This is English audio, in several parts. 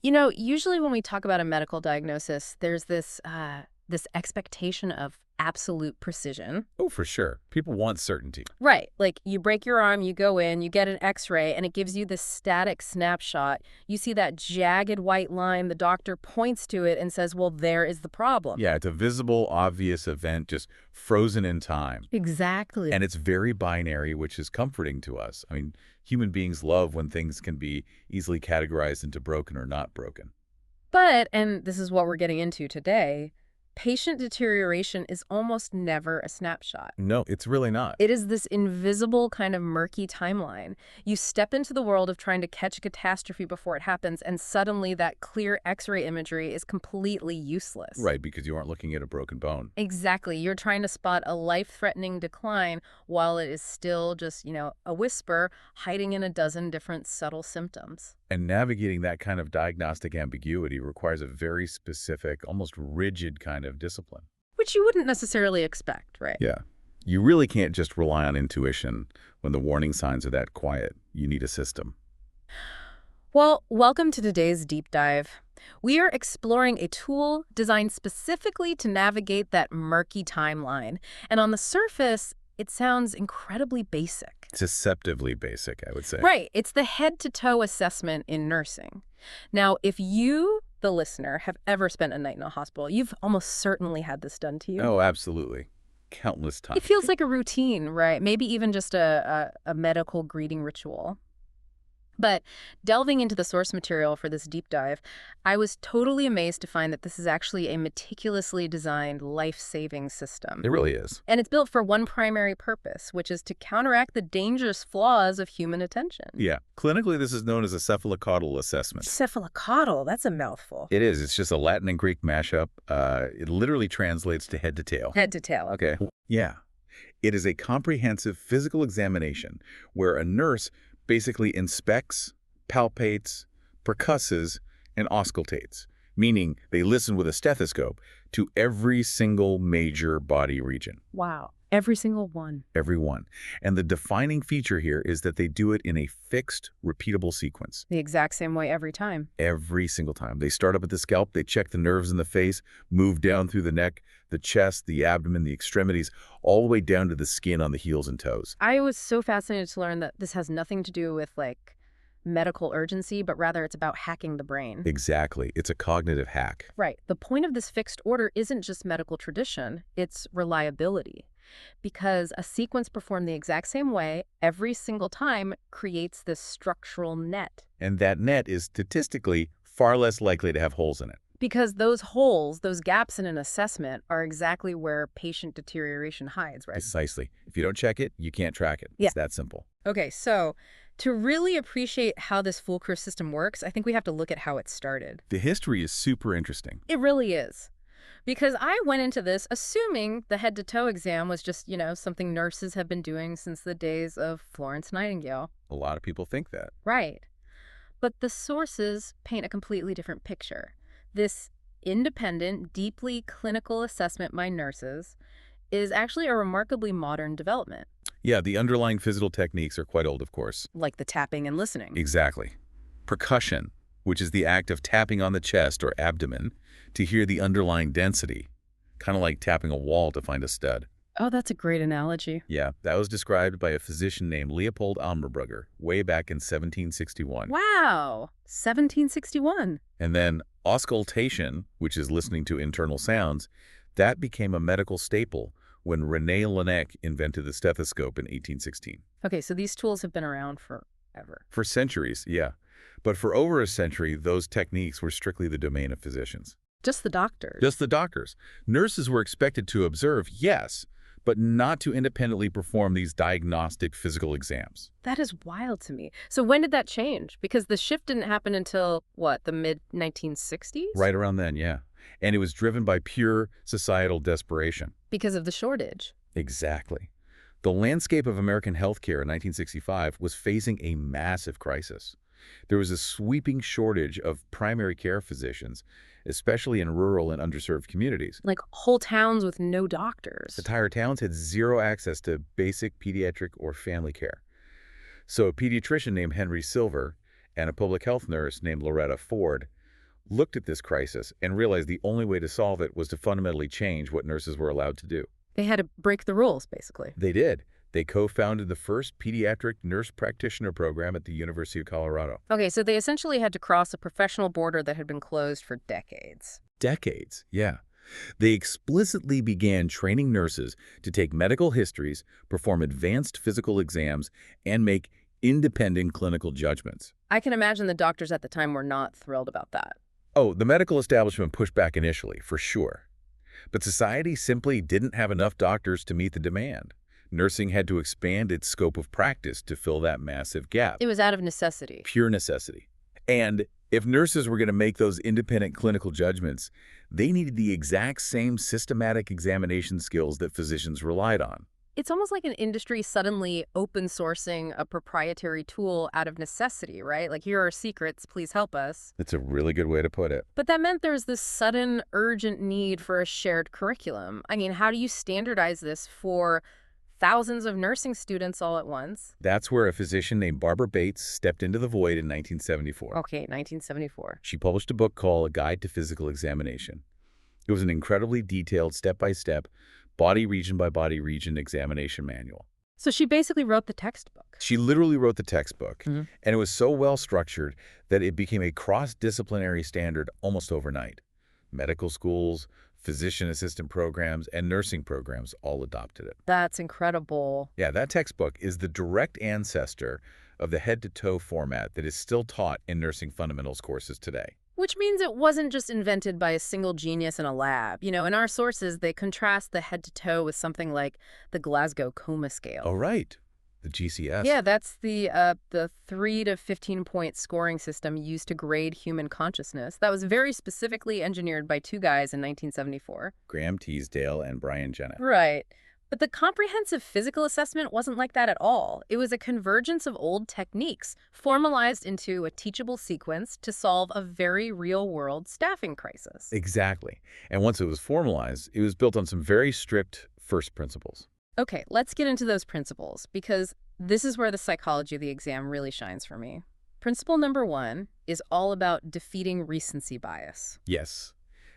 Usually when we talk about a medical diagnosis, there's this expectation of absolute precision. Oh, for sure. People want certainty. Right. Like you break your arm, you go in, you get an x-ray, and it gives you this static snapshot. You see that jagged white line, the doctor points to it and says, well, there is the problem. Yeah, it's a visible, obvious event just frozen in time. Exactly. And it's very binary, which is comforting to us. I mean, human beings love when things can be easily categorized into broken or not broken. But, and this is what we're getting into today, patient deterioration is almost never a snapshot. No, it's really not. It is this invisible kind of murky timeline. You step into the world of trying to catch a catastrophe before it happens, and suddenly that clear X-ray imagery is completely useless. Right, because you aren't looking at a broken bone. Exactly. You're trying to spot a life-threatening decline while it is still just, a whisper hiding in a dozen different subtle symptoms. And navigating that kind of diagnostic ambiguity requires a very specific, almost rigid kind of discipline. Which you wouldn't necessarily expect, right? Yeah. You really can't just rely on intuition when the warning signs are that quiet. You need a system. Well, welcome to today's deep dive. We are exploring a tool designed specifically to navigate that murky timeline. And on the surface, it sounds incredibly basic. Deceptively basic, I would say. Right. It's the head-to-toe assessment in nursing. Now, if you, the listener, have ever spent a night in a hospital, you've almost certainly had this done to you. Oh, absolutely. Countless times. It feels like a routine, right? Maybe even just a medical greeting ritual. But delving into the source material for this deep dive, I was totally amazed to find that this is actually a meticulously designed life-saving system. It really is. And it's built for one primary purpose, which is to counteract the dangerous flaws of human attention. Yeah. Clinically, this is known as a cephalocaudal assessment. Cephalocaudal, that's a mouthful. It is. It's just a Latin and Greek mashup. It literally translates to head to tail. Head to tail, okay. Yeah. It is a comprehensive physical examination where a nurse basically inspects, palpates, percusses, and auscultates, meaning they listen with a stethoscope to every single major body region. Wow. Every single one. Every one. And the defining feature here is that they do it in a fixed, repeatable sequence. The exact same way every time. Every single time. They start up at the scalp, they check the nerves in the face, move down through the neck, the chest, the abdomen, the extremities, all the way down to the skin on the heels and toes. I was so fascinated to learn that this has nothing to do with, medical urgency, but rather it's about hacking the brain. Exactly. It's a cognitive hack. Right. The point of this fixed order isn't just medical tradition, it's reliability. Because a sequence performed the exact same way every single time creates this structural net. And that net is statistically far less likely to have holes in it. Because those holes, those gaps in an assessment, are exactly where patient deterioration hides, right? Precisely. If you don't check it, you can't track it. Yeah. It's that simple. Okay, so to really appreciate how this foolproof system works, I think we have to look at how it started. The history is super interesting. It really is. Because I went into this assuming the head-to-toe exam was just, something nurses have been doing since the days of Florence Nightingale. A lot of people think that. Right. But the sources paint a completely different picture. This independent, deeply clinical assessment by nurses is actually a remarkably modern development. Yeah, the underlying physical techniques are quite old, of course. Like the tapping and listening. Exactly. Percussion, which is the act of tapping on the chest or abdomen to hear the underlying density, kind of like tapping a wall to find a stud. Oh, that's a great analogy. Yeah, that was described by a physician named Leopold Ammerbrugger way back in 1761. Wow, 1761. And then auscultation, which is listening to internal sounds, that became a medical staple when René Laennec invented the stethoscope in 1816. Okay, so these tools have been around forever. For centuries, yeah. But for over a century, those techniques were strictly the domain of physicians. Just the doctors. Just the doctors. Nurses were expected to observe, yes, but not to independently perform these diagnostic physical exams. That is wild to me. So when did that change? Because the shift didn't happen until, the mid-1960s? Right around then, yeah. And it was driven by pure societal desperation. Because of the shortage. Exactly. The landscape of American healthcare in 1965 was facing a massive crisis. There was a sweeping shortage of primary care physicians, especially in rural and underserved communities. Like whole towns with no doctors. Entire towns had zero access to basic pediatric or family care. So a pediatrician named Henry Silver and a public health nurse named Loretta Ford looked at this crisis and realized the only way to solve it was to fundamentally change what nurses were allowed to do. They had to break the rules, basically. They did. They co-founded the first pediatric nurse practitioner program at the University of Colorado. Okay, so they essentially had to cross a professional border that had been closed for decades. Decades, yeah. They explicitly began training nurses to take medical histories, perform advanced physical exams, and make independent clinical judgments. I can imagine the doctors at the time were not thrilled about that. Oh, the medical establishment pushed back initially, for sure. But society simply didn't have enough doctors to meet the demand. Nursing had to expand its scope of practice to fill that massive gap. It was out of necessity. Pure necessity. And if nurses were going to make those independent clinical judgments, they needed the exact same systematic examination skills that physicians relied on. It's almost like an industry suddenly open sourcing a proprietary tool out of necessity, right? Like, here are secrets, please help us. That's a really good way to put it. But that meant there was this sudden, urgent need for a shared curriculum. I mean, how do you standardize this for thousands of nursing students all at once? That's where a physician named Barbara Bates stepped into the void in 1974. Okay, 1974. She published a book called A Guide to Physical Examination. It was an incredibly detailed, step-by-step, body region by body region examination manual. So she basically wrote the textbook. She literally wrote the textbook, Mm-hmm. and it was so well structured that it became a cross-disciplinary standard almost overnight. Medical schools, physician assistant programs, and nursing programs all adopted it. That's incredible. Yeah, that textbook is the direct ancestor of the head-to-toe format that is still taught in nursing fundamentals courses today. Which means it wasn't just invented by a single genius in a lab. You know, in our sources, they contrast the head-to-toe with something like the Glasgow Coma Scale. Oh, right. The GCS. Yeah, that's the 3 to 15-point scoring system used to grade human consciousness. That was very specifically engineered by two guys in 1974. Graham Teasdale and Brian Jennett. Right. But the comprehensive physical assessment wasn't like that at all. It was a convergence of old techniques formalized into a teachable sequence to solve a very real-world staffing crisis. Exactly. And once it was formalized, it was built on some very strict first principles. Okay, let's get into those principles, because this is where the psychology of the exam really shines for me. Principle number 1 is all about defeating recency bias. Yes,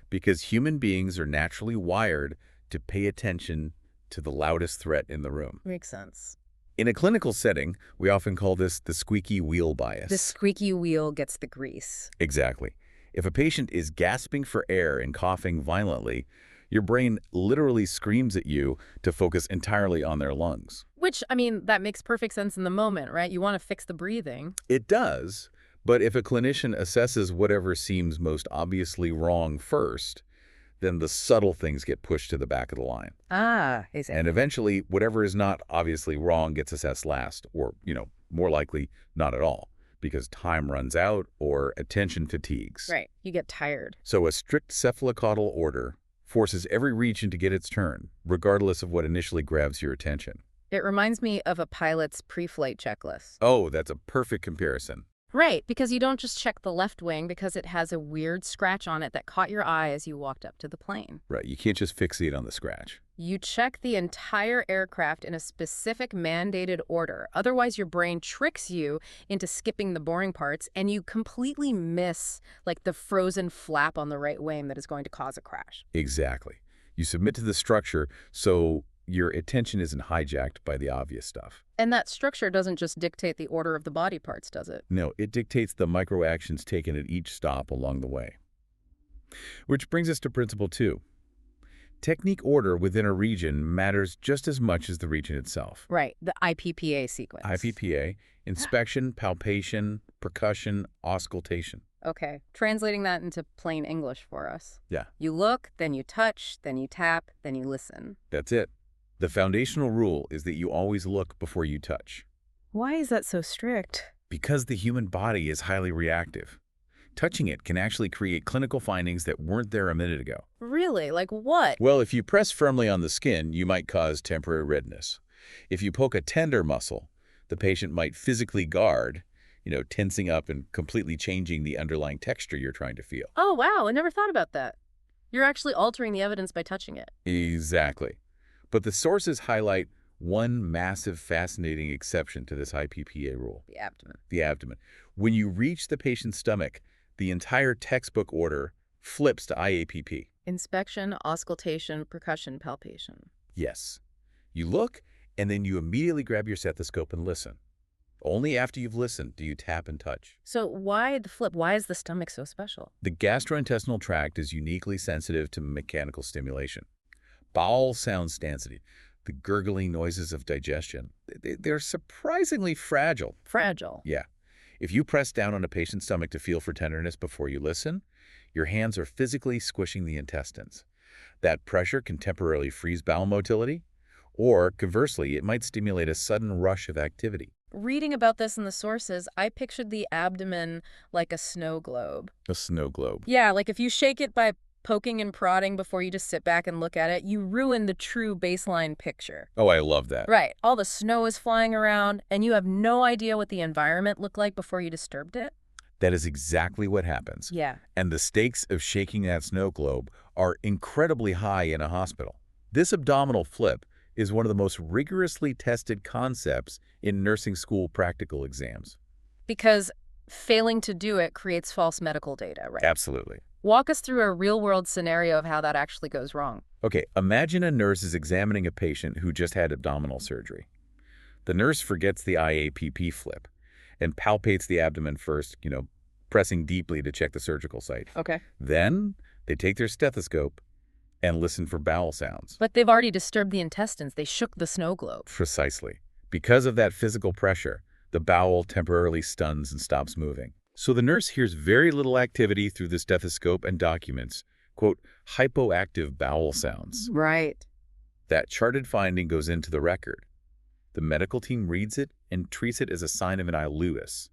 because human beings are naturally wired to pay attention to the loudest threat in the room. Makes sense. In a clinical setting, we often call this the squeaky wheel bias. The squeaky wheel gets the grease. Exactly. If a patient is gasping for air and coughing violently, your brain literally screams at you to focus entirely on their lungs. Which, I mean, that makes perfect sense in the moment, right? You want to fix the breathing. It does, but if a clinician assesses whatever seems most obviously wrong first, then the subtle things get pushed to the back of the line. Ah, exactly. And eventually, whatever is not obviously wrong gets assessed last, or, more likely, not at all, because time runs out or attention fatigues. Right, you get tired. So a strict cephalocaudal order forces every region to get its turn, regardless of what initially grabs your attention. It reminds me of a pilot's pre-flight checklist. Oh, that's a perfect comparison. Right, because you don't just check the left wing because it has a weird scratch on it that caught your eye as you walked up to the plane. Right, you can't just fixate on the scratch. You check the entire aircraft in a specific mandated order. Otherwise, your brain tricks you into skipping the boring parts, and you completely miss, like, the frozen flap on the right wing that is going to cause a crash. Exactly. You submit to the structure, so your attention isn't hijacked by the obvious stuff. And that structure doesn't just dictate the order of the body parts, does it? No, it dictates the micro-actions taken at each stop along the way. Which brings us to principle 2. Technique order within a region matters just as much as the region itself. Right, the IPPA sequence. IPPA, inspection, palpation, percussion, auscultation. Okay, translating that into plain English for us. Yeah. You look, then you touch, then you tap, then you listen. That's it. The foundational rule is that you always look before you touch. Why is that so strict? Because the human body is highly reactive. Touching it can actually create clinical findings that weren't there a minute ago. Really? Like what? Well, if you press firmly on the skin, you might cause temporary redness. If you poke a tender muscle, the patient might physically guard, tensing up and completely changing the underlying texture you're trying to feel. Oh, wow, I never thought about that. You're actually altering the evidence by touching it. Exactly. But the sources highlight one massive, fascinating exception to this IPPA rule. The abdomen. The abdomen. When you reach the patient's stomach, The entire textbook order flips to IAPP. Inspection, auscultation, percussion, palpation. Yes. You look, and then you immediately grab your stethoscope and listen. Only after you've listened do you tap and touch. So why the flip? Why is the stomach so special? The gastrointestinal tract is uniquely sensitive to mechanical stimulation. Bowel sounds density, the gurgling noises of digestion, they're surprisingly fragile. Fragile. Yeah. If you press down on a patient's stomach to feel for tenderness before you listen, your hands are physically squishing the intestines. That pressure can temporarily freeze bowel motility, or conversely, it might stimulate a sudden rush of activity. Reading about this in the sources, I pictured the abdomen like a snow globe. A snow globe. Yeah, like if you shake it by poking and prodding before you just sit back and look at it, you ruin the true baseline picture. Oh, I love that. Right. All the snow is flying around, and you have no idea what the environment looked like before you disturbed it. That is exactly what happens. Yeah. And the stakes of shaking that snow globe are incredibly high in a hospital. This abdominal flip is one of the most rigorously tested concepts in nursing school practical exams. Because failing to do it creates false medical data, right? Absolutely. Walk us through a real-world scenario of how that actually goes wrong. Okay, imagine a nurse is examining a patient who just had abdominal surgery. The nurse forgets the IAPP flip and palpates the abdomen first, pressing deeply to check the surgical site. Okay. Then they take their stethoscope and listen for bowel sounds. But they've already disturbed the intestines. They shook the snow globe. Precisely. Because of that physical pressure, the bowel temporarily stuns and stops moving. So the nurse hears very little activity through the stethoscope and documents, quote, hypoactive bowel sounds. Right. That charted finding goes into the record. The medical team reads it and treats it as a sign of an ileus,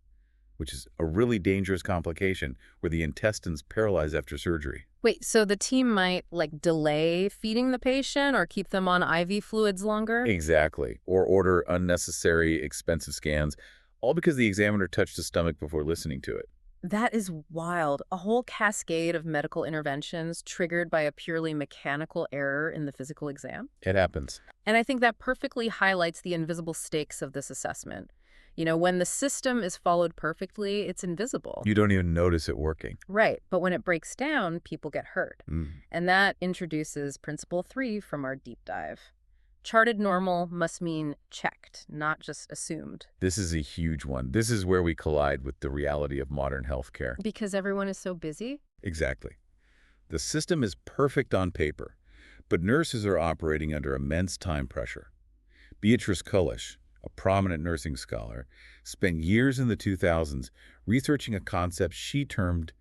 which is a really dangerous complication where the intestines paralyze after surgery. Wait, so the team might, delay feeding the patient or keep them on IV fluids longer? Exactly. Or order unnecessary, expensive scans, all because the examiner touched the stomach before listening to it. That is wild. A whole cascade of medical interventions triggered by a purely mechanical error in the physical exam. It happens. And I think that perfectly highlights the invisible stakes of this assessment. When the system is followed perfectly, it's invisible. You don't even notice it working. Right, but when it breaks down, people get hurt. And that introduces Principle 3 from our deep dive. Charted normal must mean checked, not just assumed. This is a huge one. This is where we collide with the reality of modern healthcare. Because everyone is so busy? Exactly. The system is perfect on paper, but nurses are operating under immense time pressure. Beatrice Kullish, a prominent nursing scholar, spent years in the 2000s researching a concept she termed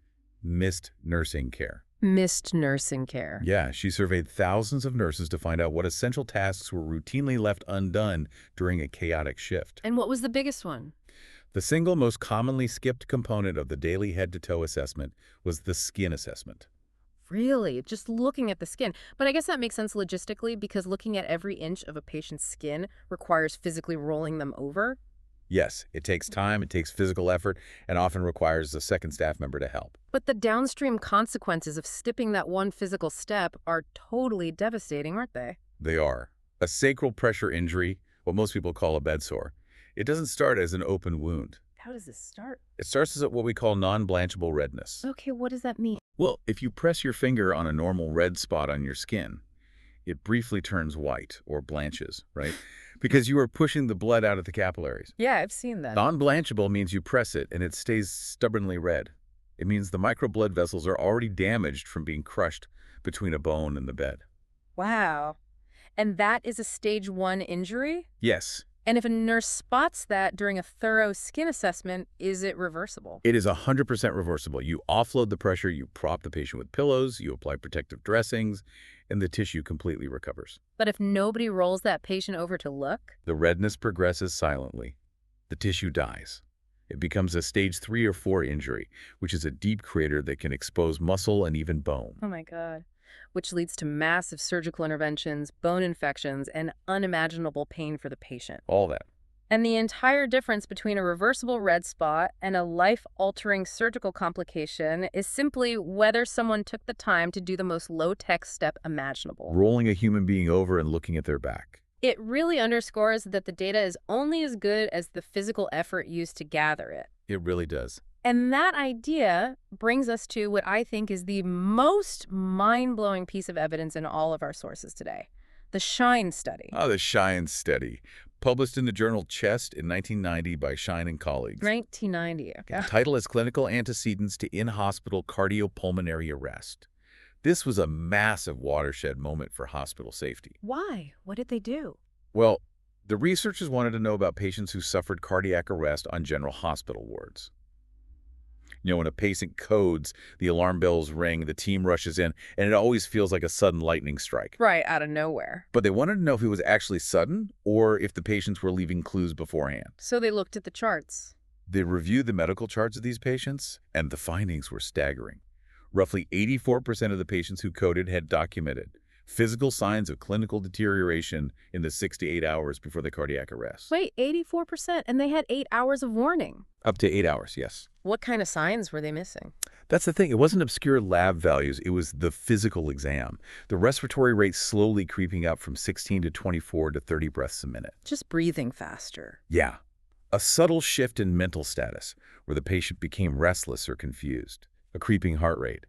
missed nursing care. Missed nursing care. Yeah, she surveyed thousands of nurses to find out what essential tasks were routinely left undone during a chaotic shift. And what was the biggest one? The single most commonly skipped component of the daily head-to-toe assessment was the skin assessment. Really? Just looking at the skin. But I guess that makes sense logistically because looking at every inch of a patient's skin requires physically rolling them over. Yes, it takes time, it takes physical effort, and often requires a second staff member to help. But the downstream consequences of skipping that one physical step are totally devastating, aren't they? They are. A sacral pressure injury, what most people call a bedsore, it doesn't start as an open wound. How does this start? It starts as what we call non-blanchable redness. Okay, what does that mean? Well, if you press your finger on a normal red spot on your skin, it briefly turns white or blanches, right? Because you are pushing the blood out of the capillaries. Yeah, I've seen that. Non-blanchable means you press it and it stays stubbornly red. It means the microblood vessels are already damaged from being crushed between a bone and the bed. Wow. And that is a stage 1 injury? Yes. And if a nurse spots that during a thorough skin assessment, is it reversible? It is 100% reversible. You offload the pressure, you prop the patient with pillows, you apply protective dressings, and the tissue completely recovers. But if nobody rolls that patient over to look? The redness progresses silently. The tissue dies. It becomes a stage 3 or 4 injury, which is a deep crater that can expose muscle and even bone. Oh my God. Which leads to massive surgical interventions, bone infections, and unimaginable pain for the patient. All that. And the entire difference between a reversible red spot and a life-altering surgical complication is simply whether someone took the time to do the most low-tech step imaginable. Rolling a human being over and looking at their back. It really underscores that the data is only as good as the physical effort used to gather it. It really does. And that idea brings us to what I think is the most mind-blowing piece of evidence in all of our sources today, the SHINE study. Oh, the SHINE study, published in the journal Chest in 1990 by Shine and colleagues. 1990. The Okay. title is Clinical Antecedents to In-Hospital Cardiopulmonary Arrest. This was a massive watershed moment for hospital safety. Why? What did they do? Well, the researchers wanted to know about patients who suffered cardiac arrest on general hospital wards. When a patient codes, the alarm bells ring, the team rushes in, and it always feels like a sudden lightning strike. Right, out of nowhere. But they wanted to know if it was actually sudden or if the patients were leaving clues beforehand. So they looked at the charts. They reviewed the medical charts of these patients, and the findings were staggering. Roughly 84% of the patients who coded had documented physical signs of clinical deterioration in the 6 to 8 hours before the cardiac arrest. Wait, 84%, and they had 8 hours of warning. Up to 8 hours, yes. What kind of signs were they missing? That's the thing. It wasn't obscure lab values. It was the physical exam. The respiratory rate slowly creeping up from 16 to 24 to 30 breaths a minute. Just breathing faster. Yeah. A subtle shift in mental status where the patient became restless or confused. A creeping heart rate.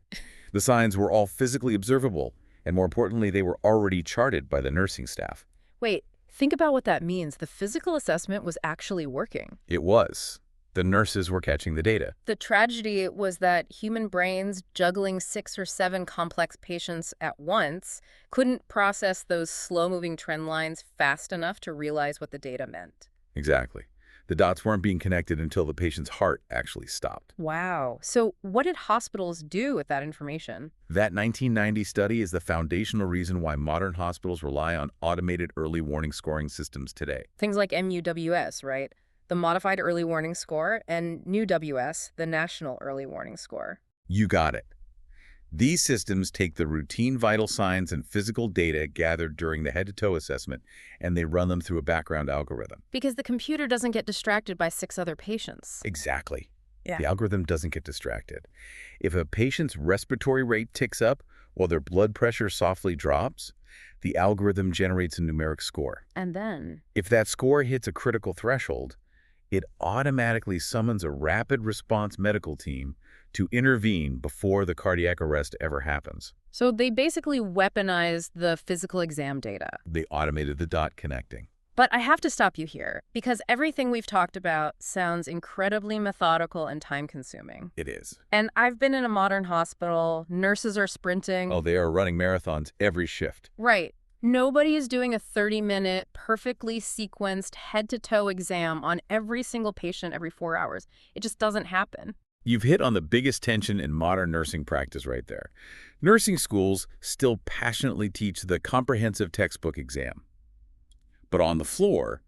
The signs were all physically observable, and more importantly, they were already charted by the nursing staff. Wait, think about what that means. The physical assessment was actually working. It was. The nurses were catching the data. The tragedy was that human brains juggling 6 or 7 complex patients at once couldn't process those slow-moving trend lines fast enough to realize what the data meant. Exactly. The dots weren't being connected until the patient's heart actually stopped. Wow. So what did hospitals do with that information? That 1990 study is the foundational reason why modern hospitals rely on automated early warning scoring systems today. Things like MUWS, right? The Modified Early Warning Score, and NUWS, the National Early Warning Score. You got it. These systems take the routine vital signs and physical data gathered during the head-to-toe assessment, and they run them through a background algorithm. Because the computer doesn't get distracted by 6 other patients. Exactly. Yeah. The algorithm doesn't get distracted. If a patient's respiratory rate ticks up while their blood pressure softly drops, the algorithm generates a numeric score. And then? If that score hits a critical threshold, it automatically summons a rapid response medical team to intervene before the cardiac arrest ever happens. So they basically weaponized the physical exam data. They automated the dot connecting. But I have to stop you here, because everything we've talked about sounds incredibly methodical and time-consuming. It is. And I've been in a modern hospital. Nurses are sprinting. Oh, they are running marathons every shift. Right. Nobody is doing a 30-minute, perfectly sequenced head-to-toe exam on every single patient every 4 hours. It just doesn't happen. You've hit on the biggest tension in modern nursing practice right there. Nursing schools still passionately teach the comprehensive textbook exam. But on the floor,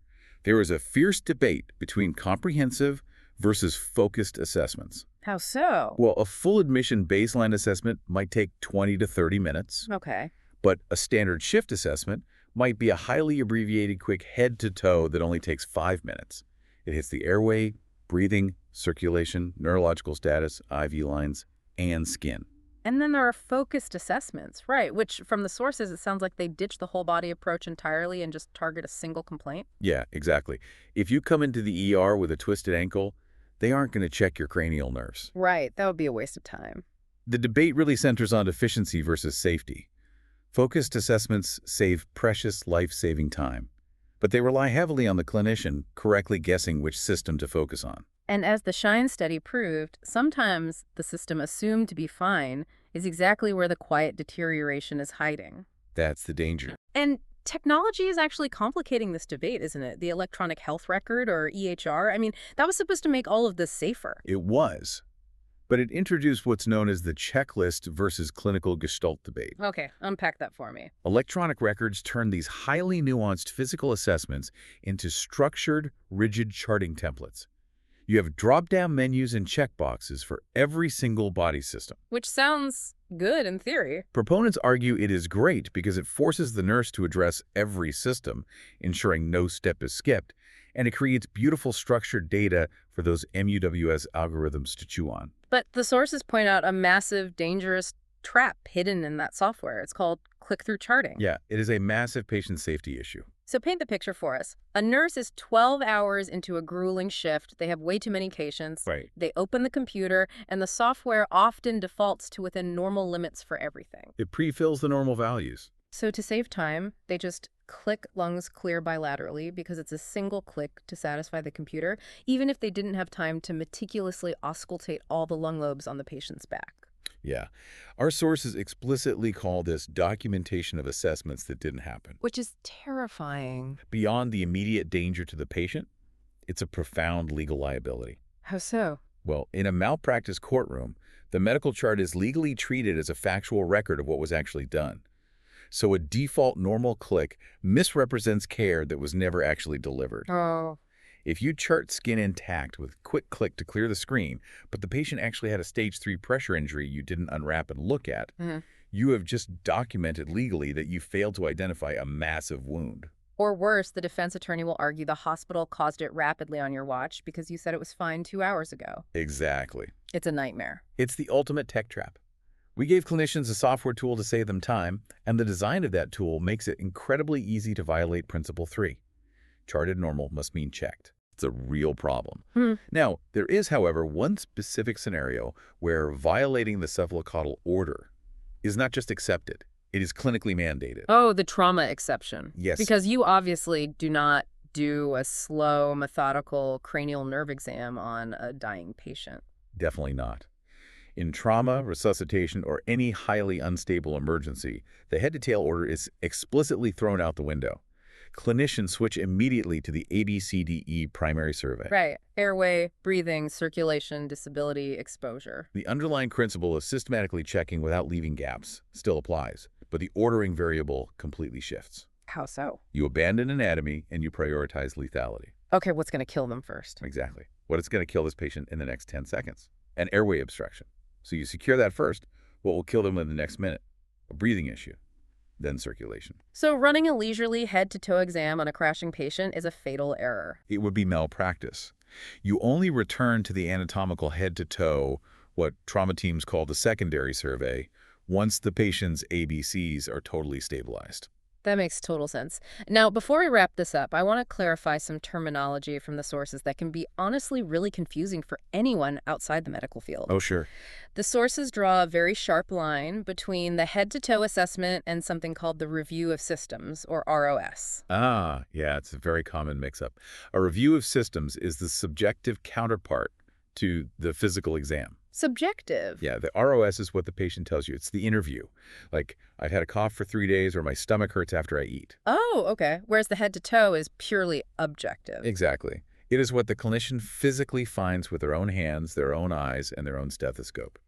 there is a fierce debate between comprehensive versus focused assessments. How so? Well, a full admission baseline assessment might take 20 to 30 minutes, Okay. but a standard shift assessment might be a highly abbreviated quick head-to-toe that only takes 5 minutes. It hits the airway, breathing, circulation, neurological status, IV lines, and skin. And then there are focused assessments, right, which from the sources, it sounds like they ditch the whole body approach entirely and just target a single complaint. Yeah, exactly. If you come into the ER with a twisted ankle, they aren't going to check your cranial nerves. Right. That would be a waste of time. The debate really centers on efficiency versus safety. Focused assessments save precious life-saving time, but they rely heavily on the clinician correctly guessing which system to focus on. And as the SHINE study proved, sometimes the system assumed to be fine is exactly where the quiet deterioration is hiding. That's the danger. And technology is actually complicating this debate, isn't it? The electronic health record, or EHR. I mean, that was supposed to make all of this safer. It was, but it introduced what's known as the checklist versus clinical gestalt debate. Okay, unpack that for me. Electronic records turn these highly nuanced physical assessments into structured, rigid charting templates. You have drop-down menus and checkboxes for every single body system. Which sounds good in theory. Proponents argue it is great because it forces the nurse to address every system, ensuring no step is skipped, and it creates beautiful structured data for those MUWS algorithms to chew on. But the sources point out a massive, dangerous trap hidden in that software. It's called click-through charting. Yeah, it is a massive patient safety issue. So paint the picture for us. A nurse is 12 hours into a grueling shift. They have way too many patients. Right. They open the computer, and the software often defaults to within normal limits for everything. It pre-fills the normal values. So to save time, they just click lungs clear bilaterally because it's a single click to satisfy the computer, even if they didn't have time to meticulously auscultate all the lung lobes on the patient's back. Yeah. Our sources explicitly call this documentation of assessments that didn't happen. Which is terrifying. Beyond the immediate danger to the patient, it's a profound legal liability. How so? Well, in a malpractice courtroom, the medical chart is legally treated as a factual record of what was actually done. So a default normal click misrepresents care that was never actually delivered. Oh. If you chart skin intact with quick click to clear the screen, but the patient actually had a stage 3 pressure injury you didn't unwrap and look at, you have just documented legally that you failed to identify a massive wound. Or worse, the defense attorney will argue the hospital caused it rapidly on your watch because you said it was fine 2 hours ago. Exactly. It's a nightmare. It's the ultimate tech trap. We gave clinicians a software tool to save them time, and the design of that tool makes it incredibly easy to violate Principle 3. Charted normal must mean checked. It's a real problem. Now, there is, however, one specific scenario where violating the cephalocaudal order is not just accepted, it is clinically mandated. Oh, the trauma exception. Yes. Because you obviously do not do a slow, methodical cranial nerve exam on a dying patient. Definitely not. In trauma, resuscitation, or any highly unstable emergency, the head-to-tail order is explicitly thrown out the window. Clinicians switch immediately to the ABCDE primary survey. Right. Airway, breathing, circulation, disability, exposure. The underlying principle of systematically checking without leaving gaps still applies, but the ordering variable completely shifts. How so? You abandon anatomy and you prioritize lethality. Okay, what's going to kill them first? Exactly. What is going to kill this patient in the next 10 seconds? An airway obstruction. So you secure that first. What will kill them in the next minute? A breathing issue. Then circulation. So running a leisurely head-to-toe exam on a crashing patient is a fatal error. It would be malpractice. You only return to the anatomical head-to-toe, what trauma teams call the secondary survey, once the patient's ABCs are totally stabilized. That makes total sense. Now, before we wrap this up, I want to clarify some terminology from the sources that can be honestly really confusing for anyone outside the medical field. Oh, sure. The sources draw a very sharp line between the head-to-toe assessment and something called the review of systems, or ROS. Ah, yeah, it's a very common mix-up. A review of systems is the subjective counterpart to the physical exam. Subjective. Yeah, the ROS is what the patient tells you. It's the interview. Like, I've had a cough for 3 days or my stomach hurts after I eat. Oh, okay. Whereas the head-to-toe is purely objective. Exactly. It is what the clinician physically finds with their own hands, their own eyes, and their own stethoscope.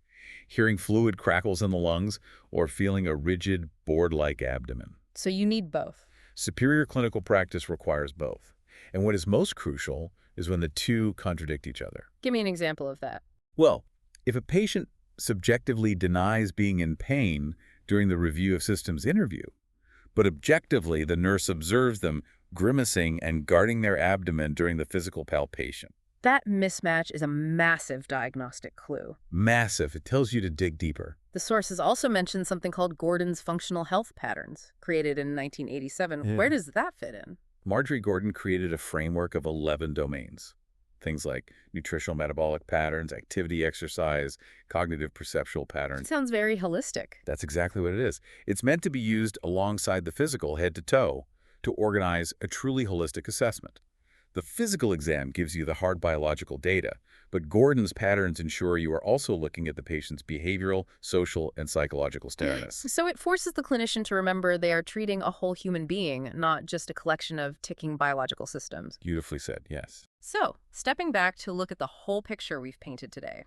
Hearing fluid crackles in the lungs or feeling a rigid, board-like abdomen. So you need both. Superior clinical practice requires both. And what is most crucial is when the two contradict each other. Give me an example of that. Well, if a patient subjectively denies being in pain during the review of systems interview, but objectively the nurse observes them grimacing and guarding their abdomen during the physical palpation. That mismatch is a massive diagnostic clue. Massive. It tells you to dig deeper. The sources also mention something called Gordon's functional health patterns, created in 1987. Yeah. Where does that fit in? Marjorie Gordon created a framework of 11 domains. Things like nutritional metabolic patterns, activity exercise, cognitive perceptual It patterns. sounds very holistic. That's exactly what it is. It's meant to be used alongside the physical head to toe to organize a truly holistic assessment. The physical exam gives you the hard biological data, but Gordon's patterns ensure you are also looking at the patient's behavioral, social, and psychological status. So it forces the clinician to remember they are treating a whole human being, not just a collection of ticking biological systems. Beautifully said, yes. So, stepping back to look at the whole picture we've painted today.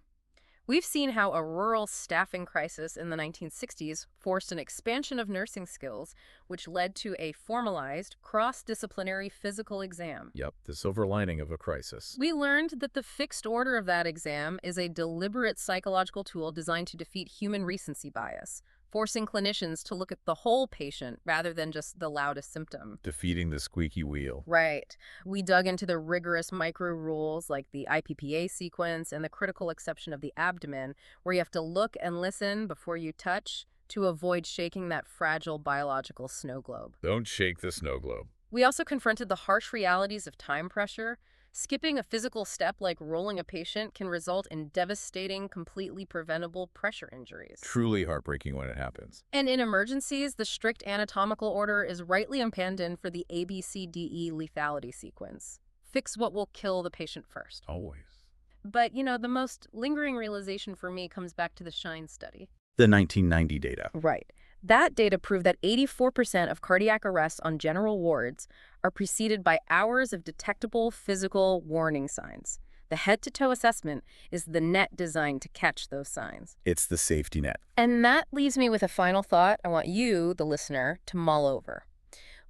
We've seen how a rural staffing crisis in the 1960s forced an expansion of nursing skills, which led to a formalized, cross-disciplinary physical exam. Yep, the silver lining of a crisis. We learned that the fixed order of that exam is a deliberate psychological tool designed to defeat human recency bias, forcing clinicians to look at the whole patient rather than just the loudest symptom. Defeating the squeaky wheel. Right. We dug into the rigorous micro rules like the IPPA sequence and the critical exception of the abdomen, where you have to look and listen before you touch to avoid shaking that fragile biological snow globe. Don't shake the snow globe. We also confronted the harsh realities of time pressure. Skipping a physical step like rolling a patient can result in devastating, completely preventable pressure injuries. Truly heartbreaking when it happens. And in emergencies, the strict anatomical order is rightly abandoned for the ABCDE lethality sequence. Fix what will kill the patient first. Always. But, the most lingering realization for me comes back to the SHINE study. The 1990 data. Right. That data proved that 84% of cardiac arrests on general wards are preceded by hours of detectable physical warning signs. The head-to-toe assessment is the net designed to catch those signs. It's the safety net. And that leaves me with a final thought I want you, the listener, to mull over.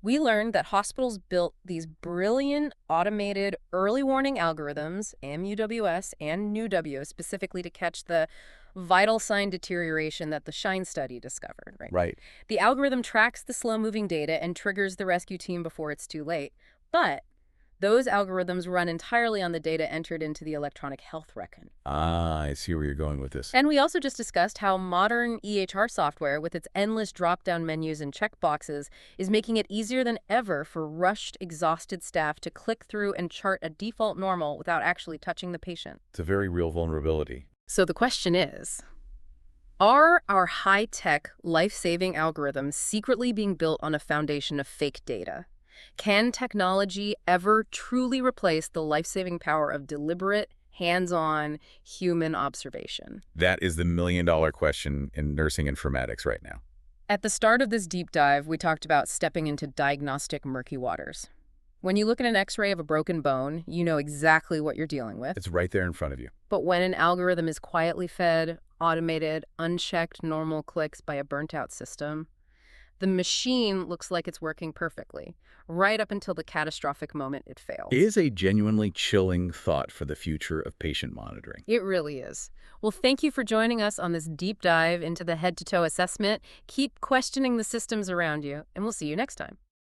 We learned that hospitals built these brilliant automated early warning algorithms, MUWS and NUW, specifically to catch the vital sign deterioration that the SHINE study discovered, right? Right. The algorithm tracks the slow-moving data and triggers the rescue team before it's too late. But those algorithms run entirely on the data entered into the electronic health record. Ah, I see where you're going with this. And we also just discussed how modern EHR software, with its endless drop-down menus and checkboxes, is making it easier than ever for rushed, exhausted staff to click through and chart a default normal without actually touching the patient. It's a very real vulnerability. So the question is, are our high-tech, life-saving algorithms secretly being built on a foundation of fake data? Can technology ever truly replace the life-saving power of deliberate, hands-on, human observation? That is the million-dollar question in nursing informatics right now. At the start of this deep dive, we talked about stepping into diagnostic murky waters. When you look at an X-ray of a broken bone, you know exactly what you're dealing with. It's right there in front of you. But when an algorithm is quietly fed, automated, unchecked normal clicks by a burnt-out system, the machine looks like it's working perfectly, right up until the catastrophic moment it fails. It is a genuinely chilling thought for the future of patient monitoring. It really is. Well, thank you for joining us on this deep dive into the head-to-toe assessment. Keep questioning the systems around you, and we'll see you next time.